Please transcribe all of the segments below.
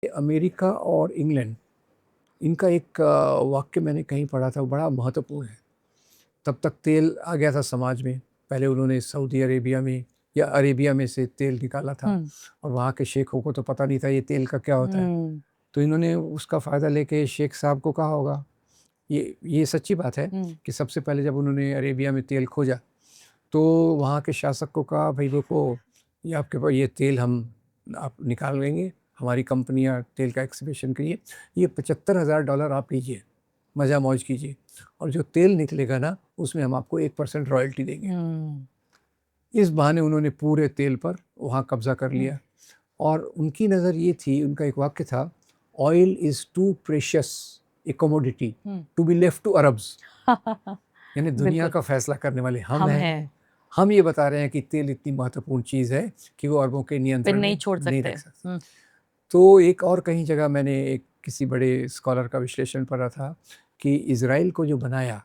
America और England, इनका एक वाक्य मैंने कहीं पढ़ा था, वो बड़ा महत्वपूर्ण है। तब तक तेल आ गया था समाज में, पहले उन्होंने सऊदी अरेबिया में या अरेबिया में से तेल निकाला था हुँ, और वहाँ के शेखों को तो पता नहीं था ये तेल का क्या होता है। हुँ, तो इन्होंने उसका फ़ायदा लेके शेख साहब को कहा होगा, ये सच्ची बात है हुँ, कि सबसे पहले जब उन्होंने अरेबिया में तेल खोजा, तो वहाँ के शासक को कहा, भई देखो, ये आपके पास ये तेल आप निकाल लेंगे, हमारी कंपनियाँ तेल का एक्सहिबिशन करिए, ये $75,000 आप लीजिए, मज़ा मौज कीजिए और जो तेल निकलेगा ना, उसमें हम आपको 1% रॉयल्टी देंगे। हुँ, इस बहाने उन्होंने पूरे तेल पर वहाँ कब्ज़ा कर हुँ, लिया और उनकी नज़र ये थी, उनका एक वाक्य था, oil is too precious a commodity हुँ। To be left to Arabs. यानी दुनिया बिल्कुल, का फ़ैसला करने वाले हम हम हैं। हैं, हम ये बता रहे हैं कि तेल इतनी महत्वपूर्ण चीज़ है कि वो अरबों के पे नियंत्रण नहीं में छोड़ नहीं सकते। रख सकते। हुँ, तो एक और कहीं जगह मैंने एक किसी बड़े स्कॉलर का विश्लेषण पढ़ा था कि इज़राइल को जो बनाया,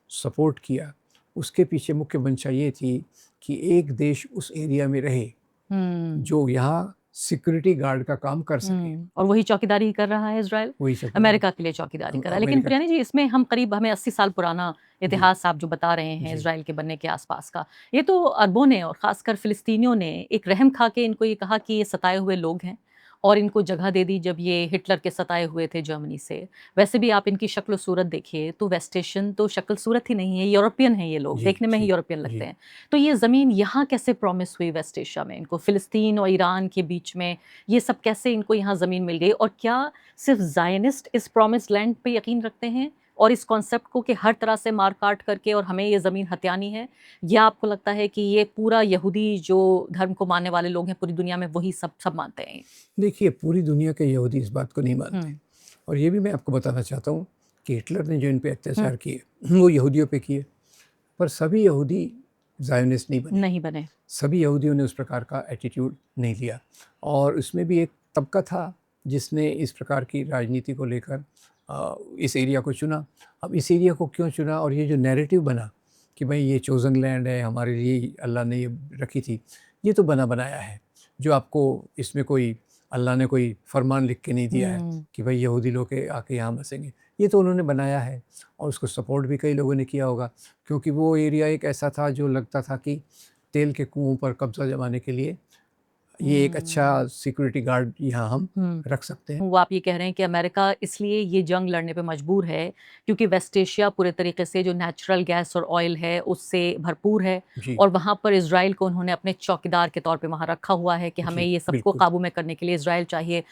सपोर्ट किया, उसके पीछे मुख्य मंशा ये थी कि एक देश उस एरिया में रहे, हुँ, जो यहाँ सिक्योरिटी गार्ड का काम कर सके। और वही चौकीदारी ही कर रहा है इज़राइल, वही चौकीदारी अमेरिका के लिए चौकीदारी कर रहा है। लेकिन अमेरिका प्रियानी जी, इसमें हम करीब हमें 80 साल पुराना जी, इतिहास आप जो बता रहे हैं जी। इज़राइल के बनने के आस-पास का, ये तो अरबों ने और ख़ासकर फ़िलिस्तीनियों ने एक रहम खा के इनको ये कहा कि ये सताए हुए लोग हैं और इनको जगह दे दी जब ये हिटलर के सताए हुए थे जर्मनी से। वैसे भी आप इनकी शक्ल-सूरत देखिए तो वेस्ट एशियन तो शक्ल-सूरत ही नहीं है, यूरोपियन हैं ये लोग, जी, देखने में ही जी, यूरोपियन लगते जी। हैं। तो ये ज़मीन यहाँ कैसे प्रॉमिस हुई वेस्ट एशिया में इनको? फ़िलिस्तीन और ईरान के बीच में ये सब कैसे इनको यहाँ ज़मीन मिल गई? और क्या सिर्फ़ ज़ायनिस्ट इस प्रॉमिस्ड लैंड पे यकीन रखते हैं और इस कॉन्सेप्ट को कि हर तरह से मार-काट करके और हमें ये ज़मीन हथियानी है? या आपको लगता है कि ये पूरा यहूदी जो धर्म को मानने वाले लोग हैं पूरी दुनिया में वही सब मानते हैं? देखिए, पूरी दुनिया के यहूदी इस बात को नहीं मानते हुँ, और ये भी मैं आपको बताना चाहता हूँ कि हिटलर ने जो इन पे हुँ, अत्याचार किए, वो यहूदियों पे किए, पर सभी यहूदी ज़ायोनिस्ट नहीं बने। नहीं बने। सभी यहूदियों ने उस प्रकार का एटीट्यूड नहीं लिया और उसमें भी एक तबका था जिसने इस प्रकार की राजनीति को लेकर इस एरिया को चुना। अब इस एरिया को क्यों चुना और ये जो नैरेटिव बना कि भाई ये चोज़न लैंड है, हमारे लिए अल्लाह ने ये रखी थी, ये तो बना बनाया है। जो आपको इसमें कोई अल्लाह ने कोई फरमान लिख के नहीं दिया है हुँ। कि भाई यहूदी लोग आके यहाँ बसेंगे। ये तो उन्होंने बनाया है और उसको सपोर्ट भी कई लोगों ने किया होगा क्योंकि वो एरिया एक ऐसा था जो लगता था कि तेल के कुओं पर कब्ज़ा जमाने के लिए ये एक अच्छा हुँ। सिक्योरिटी गार्ड यहाँ हम हुँ। रख सकते हैं। वो आप ये कह रहे हैं कि अमेरिका इसलिए ये जंग लड़ने पे मजबूर है, क्योंकि वेस्ट एशिया पूरे तरीके से जो नेचुरल गैस और ऑयल है, उससे भरपूर है जी, और वहाँ पर इज़राइल को उन्होंने अपने चौकीदार के तौर पे वहाँ रखा हुआ है कि हमें जी, ये सबको बिल्कुल। काबू में करने के लिए इज़राइल चाहिए